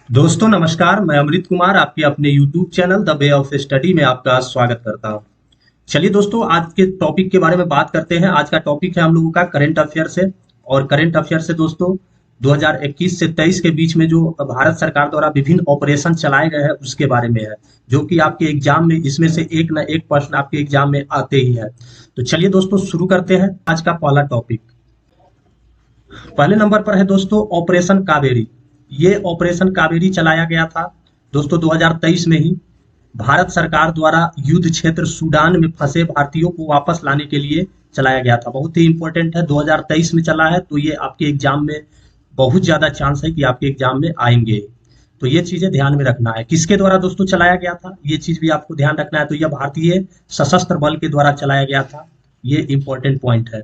दोस्तों नमस्कार, मैं अमृत कुमार आपके अपने YouTube channel the way of study में आपका स्वागत करता हूं। चलिए दोस्तों, आज के टॉपिक के बारे में बात करते हैं। आज का टॉपिक है हम लोगों का करंट अफेयर से। और करंट अफेयर से दोस्तों 2021 से 23 के बीच में जो भारत सरकार द्वारा विभिन्न ऑपरेशन चलाए गए हैं उसके बारे में है, जो कि आपके एग्जाम में इसमें से एक ना एक प्रश्न आपके एग्जाम में आते ही है। तो चलिए दोस्तों शुरू करते हैं आज का पहला टॉपिक। पहले नंबर पर है दोस्तों ऑपरेशन कावेरी। ये ऑपरेशन कावेरी चलाया गया था दोस्तों 2023 में ही। भारत सरकार द्वारा युद्ध क्षेत्र सूडान में फंसे भारतीयों को वापस लाने के लिए चलाया गया था। बहुत ही इंपॉर्टेंट है, 2023 में चला है, तो ये आपके एग्जाम में बहुत ज्यादा चांस है कि आपके एग्जाम में आएंगे। तो ये चीजें ध्यान में रखना है। किसके द्वारा दोस्तों चलाया गया था, ये चीज भी आपको ध्यान रखना है। तो यह भारतीय सशस्त्र बल के द्वारा चलाया गया था। ये इंपॉर्टेंट पॉइंट है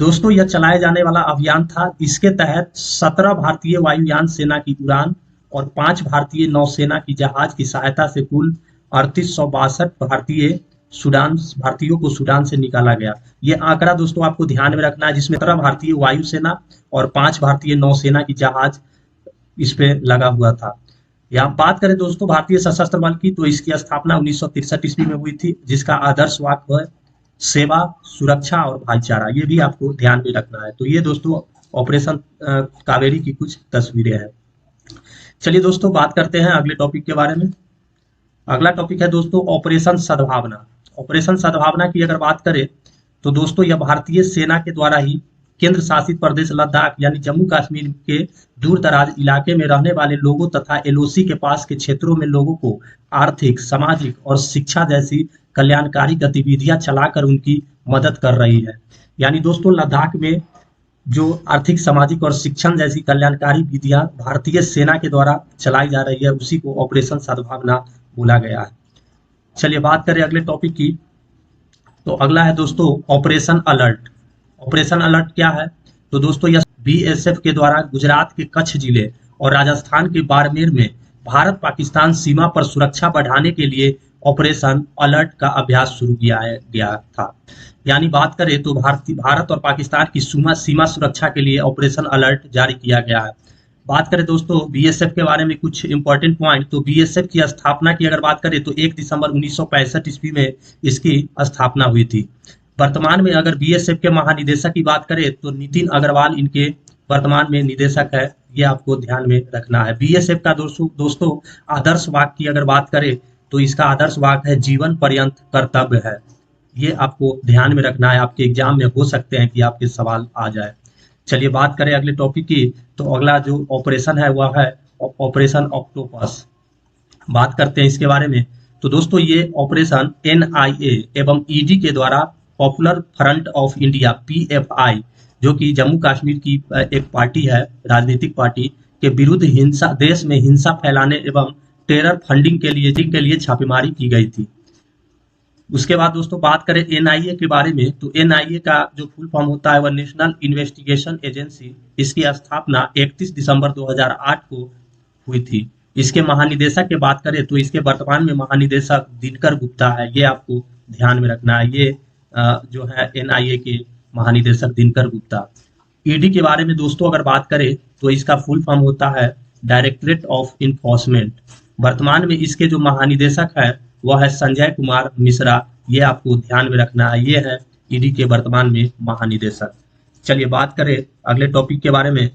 दोस्तों। यह चलाए जाने वाला अभियान था। इसके तहत 17 भारतीय वायुयान सेना की उड़ान और 5 भारतीय नौसेना की जहाज की सहायता से कुल 3862 भारतीयों को सूडान से निकाला गया। ये आंकड़ा दोस्तों आपको ध्यान में रखना है, जिसमें 17 भारतीय वायुसेना और 5 भारतीय नौसेना की जहाज इस पे लगा हुआ था। यहाँ बात करें दोस्तों भारतीय सशस्त्र बल की, तो इसकी स्थापना 1963 ईस्वी में हुई थी, जिसका आदर्श वाक्य है सेवा, सुरक्षा और भाईचारा। ये भी आपको ध्यान में रखना है। तो ये दोस्तों ऑपरेशन कावेरी की कुछ तस्वीरें हैं। चलिए दोस्तों बात करते हैं अगले टॉपिक के बारे में। अगला टॉपिक है दोस्तों ऑपरेशन सद्भावना। ऑपरेशन सद्भावना की अगर बात करें तो दोस्तों यह भारतीय सेना के द्वारा ही केंद्र शासित प्रदेश लद्दाख यानी जम्मू कश्मीर के दूर दराज इलाके में रहने वाले लोगों तथा एलओसी के पास के क्षेत्रों में लोगों को आर्थिक, सामाजिक और शिक्षा जैसी कल्याणकारी गतिविधियां चलाकर उनकी मदद कर रही है। यानी दोस्तों लद्दाख में जो आर्थिक, सामाजिक और शिक्षण जैसी कल्याणकारी विधियां भारतीय सेना के द्वारा चलाई जा रही है, उसी को ऑपरेशन सद्भावना बोला गया है। चलिए बात करें अगले टॉपिक की। तो अगला है दोस्तों ऑपरेशन अलर्ट। ऑपरेशन अलर्ट क्या है, तो दोस्तों यह बीएसएफ के द्वारा गुजरात के कच्छ जिले और राजस्थान के बाड़मेर में भारत पाकिस्तान सीमा पर सुरक्षा बढ़ाने के लिए ऑपरेशन अलर्ट का अभ्यास शुरू किया गया था। यानी बात करें तो भारत और पाकिस्तान की सीमा सुरक्षा के लिए ऑपरेशन अलर्ट जारी किया गया है। बात करें दोस्तों बीएसएफ के बारे में कुछ इंपॉर्टेंट पॉइंट, तो बीएसएफ की स्थापना की अगर बात करें तो 1 दिसंबर 1965 ईस्वी में इसकी स्थापना हुई थी। वर्तमान में अगर बीएसएफ के महानिदेशक की बात करें तो नितिन अग्रवाल इनके वर्तमान में निदेशक है। ये आपको ध्यान में रखना है। बीएसएफ का दोस्तों आदर्श वाक्य की अगर बात करें तो इसका आदर्श वाक्य है जीवन पर्यंत कर्तव्य है। ये आपको ध्यान में रखना है, आपके एग्जाम में हो सकते हैं कि आपके सवाल आ जाए। चलिए बात करें अगले टॉपिक की। तो अगला जो ऑपरेशन है वह है ऑपरेशन ऑक्टोपस। बात करते हैं इसके बारे में। तो दोस्तों ये ऑपरेशन एनआईए एवं ईडी के द्वारा popular front of India PFI, जो कि जम्मू कश्मीर की एक पार्टी है, राजनीतिक पार्टी के विरुद्ध हिंसा, देश में हिंसा फैलाने एवं टेरर फंडिंग के लिए छापेमारी की गई थी। उसके बाद दोस्तों बात करें एनआईए के बारे में, तो एनआईए का जो फुल फॉर्म होता है वह नेशनल इन्वेस्टिगेशन एजेंसी। इसकी स्थापना 31 दिसंबर 2008 को हुई थी। इसके महानिदेशक की बात करें तो इसके वर्तमान में महानिदेशक दिनकर गुप्ता है। ये आपको ध्यान में रखना है। ये जो है एनआईए के महानिदेशक दिनकर गुप्ता। ईडी के बारे में दोस्तों अगर बात करें तो इसका फुल फॉर्म होता है डायरेक्टरेट ऑफ इन्फोर्समेंट। वर्तमान में इसके जो महानिदेशक है वह है संजय कुमार मिश्रा। ये आपको ध्यान में रखना है। ये है ईडी के वर्तमान में महानिदेशक। चलिए बात करें अगले टॉपिक के बारे में।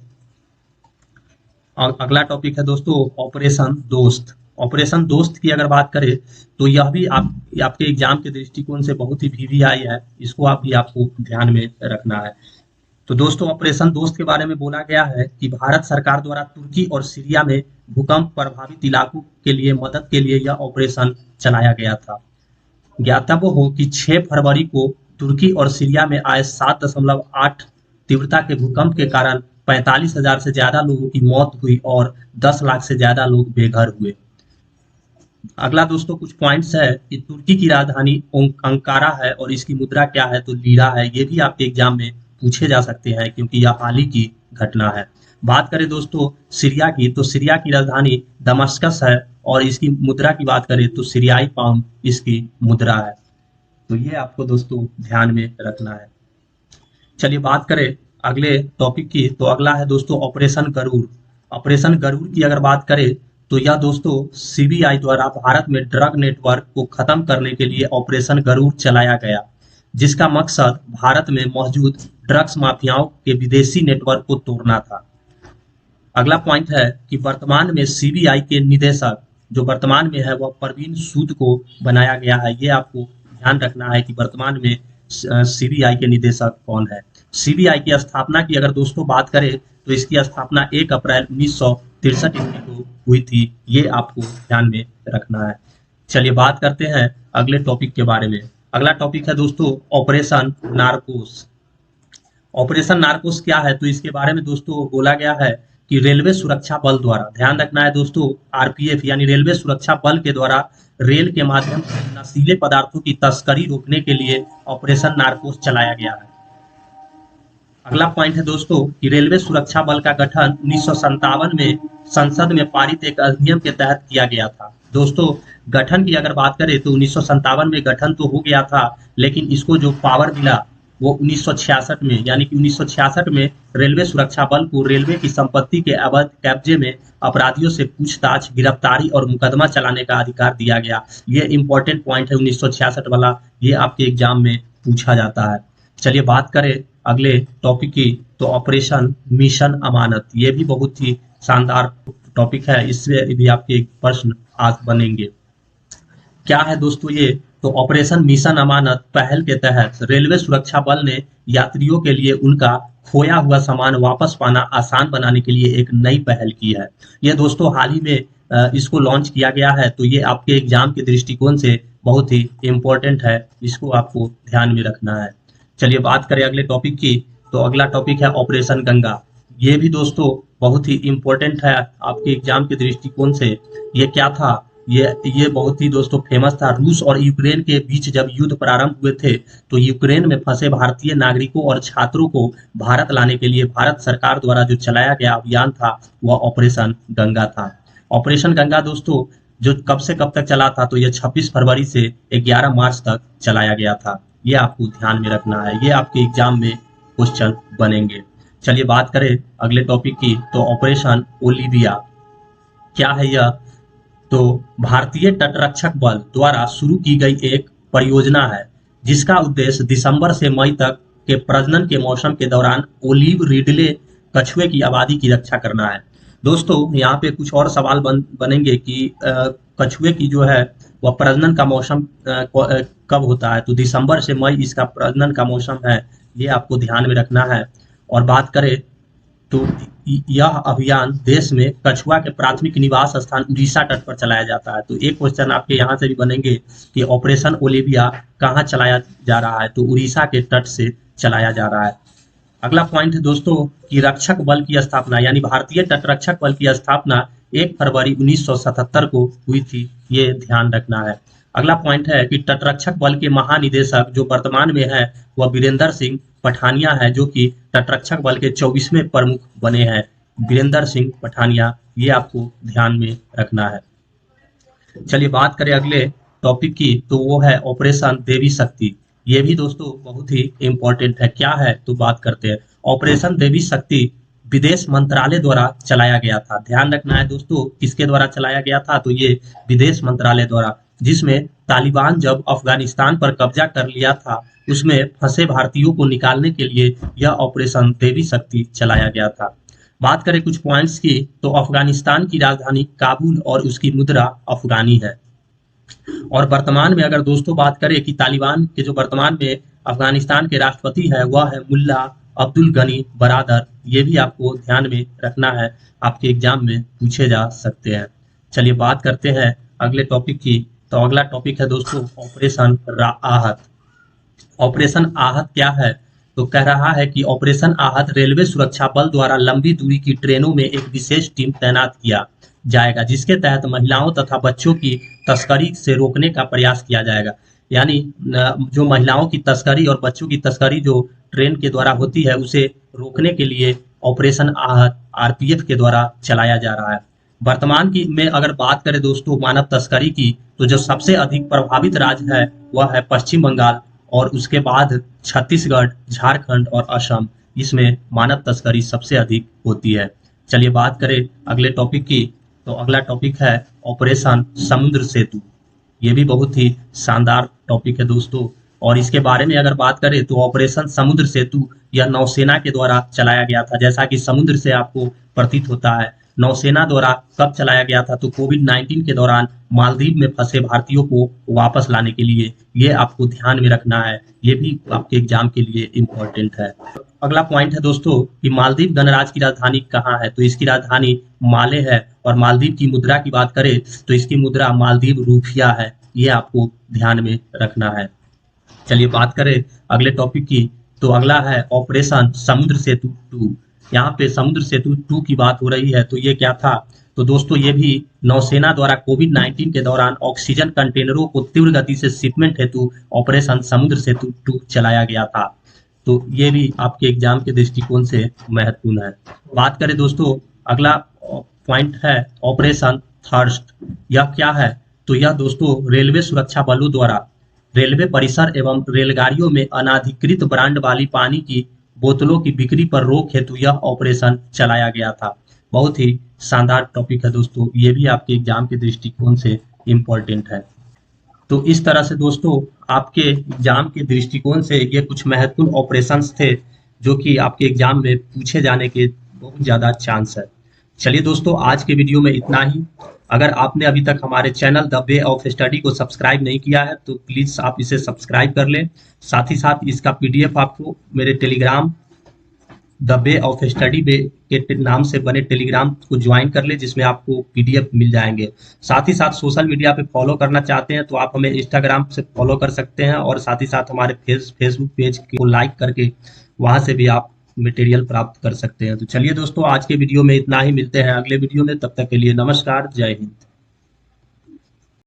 अगला टॉपिक है दोस्तों ऑपरेशन दोस्त। ऑपरेशन दोस्त की अगर बात करें तो यह भी आपके एग्जाम के दृष्टिकोण से बहुत ही वीवीआई है। इसको आपको ध्यान में रखना है। तो दोस्तों ऑपरेशन दोस्त के बारे में बोला गया है कि भारत सरकार द्वारा तुर्की और सीरिया में भूकंप प्रभावित इलाकों के लिए मदद के लिए यह ऑपरेशन चलाया गया था। ज्ञातव्य हो कि 6 फरवरी को तुर्की और सीरिया में आए 7.8 तीव्रता के भूकंप के कारण 45,000 से ज्यादा लोगों की मौत हुई और 10 लाख से ज्यादा लोग बेघर हुए। अगला दोस्तों कुछ पॉइंट्स है कि तुर्की की राजधानी अंकारा है और इसकी मुद्रा क्या है, तो लीरा है। ये भी आपके एग्जाम में पूछे जा सकते हैं क्योंकि यह हाल ही की घटना है। बात करें दोस्तों सीरिया की, तो सीरिया की राजधानी दमस्कस है और इसकी मुद्रा की बात करें तो सीरियाई पाउंड इसकी मुद्रा है। तो ये आपको दोस्तों ध्यान में रखना है। चलिए बात करें अगले टॉपिक की। तो अगला है दोस्तों ऑपरेशन गरुड़। ऑपरेशन गरुड़ की अगर बात करें तो यह दोस्तों सीबीआई द्वारा भारत में ड्रग नेटवर्क को खत्म करने के लिए ऑपरेशन गरुड़ चलाया गया, जिसका मकसद भारत में मौजूद ड्रग्स माफियाओं के विदेशी नेटवर्क को तोड़ना था। अगला पॉइंट है कि वर्तमान में सीबीआई के निदेशक जो वर्तमान में है वह परवीन सूद को बनाया गया है। ये आपको ध्यान रखना है कि वर्तमान में सीबीआई के निदेशक कौन है। सीबीआई की स्थापना की अगर दोस्तों बात करें तो इसकी स्थापना 1 अप्रैल 1963 ईस्वी को हुई थी। ये आपको ध्यान में रखना है। चलिए बात करते हैं अगले टॉपिक के बारे में। अगला टॉपिक है दोस्तों ऑपरेशन नारकोस। ऑपरेशन नारकोस क्या है, तो इसके बारे में दोस्तों बोला गया है कि रेलवे सुरक्षा बल द्वारा, ध्यान रखना है दोस्तों, आरपीएफ यानी रेलवे सुरक्षा बल के द्वारा रेल के माध्यम से नशीले पदार्थों की तस्करी रोकने के लिए ऑपरेशन नारकोस चलाया गया है। अगला पॉइंट है दोस्तों कि रेलवे सुरक्षा बल का गठन 1957 में संसद में पारित एक अधिनियम के तहत किया गया था। दोस्तों गठन की अगर बात करें तो 1957 में गठन तो हो गया था, लेकिन इसको जो पावर मिला वो 1966 में, यानी कि 1966 में रेलवे सुरक्षा बल को रेलवे की संपत्ति के अवैध कब्जे में अपराधियों से पूछताछ, गिरफ्तारी और मुकदमा चलाने का अधिकार दिया गया। ये इंपॉर्टेंट पॉइंट है 1966 वाला, ये आपके एग्जाम में पूछा जाता है। चलिए बात करें अगले टॉपिक की, तो ऑपरेशन मिशन अमानत। ये भी बहुत ही शानदार टॉपिक है, इससे भी आपके प्रश्न आज बनेंगे। क्या है दोस्तों ये, तो ऑपरेशन मिशन अमानत पहल के तहत रेलवे सुरक्षा बल ने यात्रियों के लिए उनका खोया हुआ सामान वापस पाना आसान बनाने के लिए एक नई पहल की है। ये दोस्तों हाल ही में इसको लॉन्च किया गया है, तो ये आपके एग्जाम के दृष्टिकोण से बहुत ही इम्पोर्टेंट है, इसको आपको ध्यान में रखना है। चलिए बात करें अगले टॉपिक की, तो अगला टॉपिक है ऑपरेशन गंगा। ये भी दोस्तों बहुत ही इम्पोर्टेंट है आपके एग्जाम के दृष्टिकोण से। ये क्या था, ये बहुत ही दोस्तों फेमस था। रूस और यूक्रेन के बीच जब युद्ध प्रारंभ हुए थे तो यूक्रेन में फंसे भारतीय नागरिकों और छात्रों को भारत लाने के लिए भारत सरकार द्वारा जो चलाया गया अभियान था वह ऑपरेशन गंगा था। ऑपरेशन गंगा दोस्तों जो कब से कब तक चला था, तो ये 26 फरवरी से 11 मार्च तक चलाया गया था। ये आपको ध्यान में रखना है, ये आपके एग्जाम में क्वेश्चन बनेंगे। चलिए बात करें अगले टॉपिक की, तो ऑपरेशन ओलिविया क्या है यह, तो भारतीय तटरक्षक बल द्वारा शुरू की गई एक परियोजना है जिसका उद्देश्य दिसंबर से मई तक के प्रजनन के मौसम के दौरान ओलिव रिडले कछुए की आबादी की रक्षा करना है। दोस्तों यहाँ पे कुछ और सवाल बनेंगे कि कछुए की जो है वह प्रजनन का मौसम कब होता है, तो दिसंबर से मई इसका प्रजनन का मौसम है, ये आपको ध्यान में रखना है। और बात करें तो यह अभियान देश में कछुआ के प्राथमिक निवास स्थान उड़ीसा तट पर चलाया जाता है। तो एक क्वेश्चन आपके यहाँ से भी बनेंगे कि ऑपरेशन ओलिविया कहाँ चलाया जा रहा है, तो उड़ीसा के तट से चलाया जा रहा है। अगला पॉइंट है दोस्तों कि रक्षक बल की स्थापना, यानी भारतीय तटरक्षक बल की स्थापना 1 फरवरी 1977 को हुई थी, ये ध्यान रखना है। अगला पॉइंट है कि तटरक्षक बल के महानिदेशक जो वर्तमान में है वह वीरेंद्र सिंह पठानिया है, जो कि तटरक्षक बल के 24वें प्रमुख बने हैं। वीरेंद्र सिंह पठानिया, ये आपको ध्यान में रखना है। चलिए बात करें अगले टॉपिक की, तो वो है ऑपरेशन देवी शक्ति। ये भी दोस्तों बहुत ही इंपॉर्टेंट है। क्या है, तो बात करते हैं। ऑपरेशन देवी शक्ति विदेश मंत्रालय द्वारा चलाया गया था। ध्यान रखना है दोस्तों किसके द्वारा चलाया गया था, तो ये विदेश मंत्रालय द्वारा, जिसमें तालिबान जब अफगानिस्तान पर कब्जा कर लिया था उसमें फंसे भारतीयों को निकालने के लिए यह ऑपरेशन देवी शक्ति चलाया गया था। बात करें कुछ पॉइंट्स की, तो अफगानिस्तान की राजधानी काबुल और उसकी मुद्रा अफगानी है। और वर्तमान में अगर दोस्तों बात करें कि तालिबान के जो वर्तमान में अफगानिस्तान के राष्ट्रपति है वह है मुल्ला अब्दुल गनी बरादर। ये भी आपको ध्यान में रखना है, आपके एग्जाम में पूछे जा सकते हैं। चलिए बात करते हैं अगले टॉपिक की, तो अगला टॉपिक है दोस्तों ऑपरेशन आहत। ऑपरेशन आहत क्या है, तो कह रहा है कि ऑपरेशन आहत रेलवे सुरक्षा बल द्वारा लंबी दूरी की ट्रेनों में एक विशेष टीम तैनात किया जाएगा, जिसके तहत महिलाओं तथा बच्चों की तस्करी से रोकने का प्रयास किया जाएगा। यानी जो महिलाओं की तस्करी और बच्चों की तस्करी जो ट्रेन के द्वारा होती है उसे रोकने के लिए ऑपरेशन आहत आरपीएफ के द्वारा चलाया जा रहा है। वर्तमान की में अगर बात करें दोस्तों मानव तस्करी की, तो जो सबसे अधिक प्रभावित राज्य है वह है पश्चिम बंगाल, और उसके बाद छत्तीसगढ़, झारखंड और असम, इसमें मानव तस्करी सबसे अधिक होती है। चलिए बात करें अगले टॉपिक की, तो अगला टॉपिक है ऑपरेशन समुद्र सेतु। ये भी बहुत ही शानदार टॉपिक है दोस्तों। और इसके बारे में अगर बात करें तो ऑपरेशन समुद्र सेतु यह नौसेना के द्वारा चलाया गया था। जैसा कि समुद्र से आपको प्रतीत होता है, नौसेना द्वारा कब चलाया गया था, तो कोविड-19 के दौरान मालदीव में फंसे भारतीयों को वापस लाने के लिए। ये आपको ध्यान में रखना है, ये भी आपके एग्जाम के लिए इम्पोर्टेंट है। अगला पॉइंट है दोस्तों कि मालदीव गणराज्य की राजधानी कहाँ है, तो इसकी राजधानी माले है। और मालदीव की मुद्रा की बात करें तो इसकी मुद्रा मालदीव रूपिया है, ये आपको ध्यान में रखना है। चलिए बात करें अगले टॉपिक की, तो अगला है ऑपरेशन समुद्र सेतु 2। यहाँ पे समुद्र सेतु 2 की बात हो रही है, तो ये क्या था, तो दोस्तों ये भी नौसेना द्वारा कोविड-19 के दौरान ऑक्सीजन कंटेनरों को तीव्र गति से शिपमेंट हेतु ऑपरेशन समुद्र सेतु 2 चलाया गया था। तो ये भी आपके एग्जाम के दृष्टिकोण से महत्वपूर्ण है। बात करें दोस्तों, अगला पॉइंट है ऑपरेशन थर्स्ट। यह क्या है, तो यह दोस्तों रेलवे सुरक्षा बलों द्वारा रेलवे परिसर एवं रेलगाड़ियों में अनाधिकृत ब्रांड वाली पानी की बोतलों की बिक्री पर रोक हेतु यह ऑपरेशन चलाया गया था। बहुत ही शानदार टॉपिक है दोस्तों, ये भी आपके एग्जाम के दृष्टिकोण से इम्पोर्टेंट है। तो इस तरह से दोस्तों आपके एग्जाम के दृष्टिकोण से ये कुछ महत्वपूर्ण ऑपरेशंस थे जो कि आपके एग्जाम में पूछे जाने के बहुत ज़्यादा चांस है। चलिए दोस्तों, आज के वीडियो में इतना ही। अगर आपने अभी तक हमारे channel the way of study को सब्सक्राइब नहीं किया है तो प्लीज़ आप इसे सब्सक्राइब कर लें। साथ ही साथ इसका पीडीएफ आपको मेरे Telegram the way of study के नाम से बने टेलीग्राम को ज्वाइन कर ले, जिसमें आपको पीडीएफ मिल जाएंगे। साथ ही साथ सोशल मीडिया पे फॉलो करना चाहते हैं तो आप हमें इंस्टाग्राम से फॉलो कर सकते हैं, और साथ ही साथ हमारे फेसबुक पेज को लाइक करके वहां से भी आप मटेरियल प्राप्त कर सकते हैं। तो चलिए दोस्तों, आज के वीडियो में इतना ही। मिलते हैं अगले वीडियो में, तब तक के लिए नमस्कार, जय हिंद।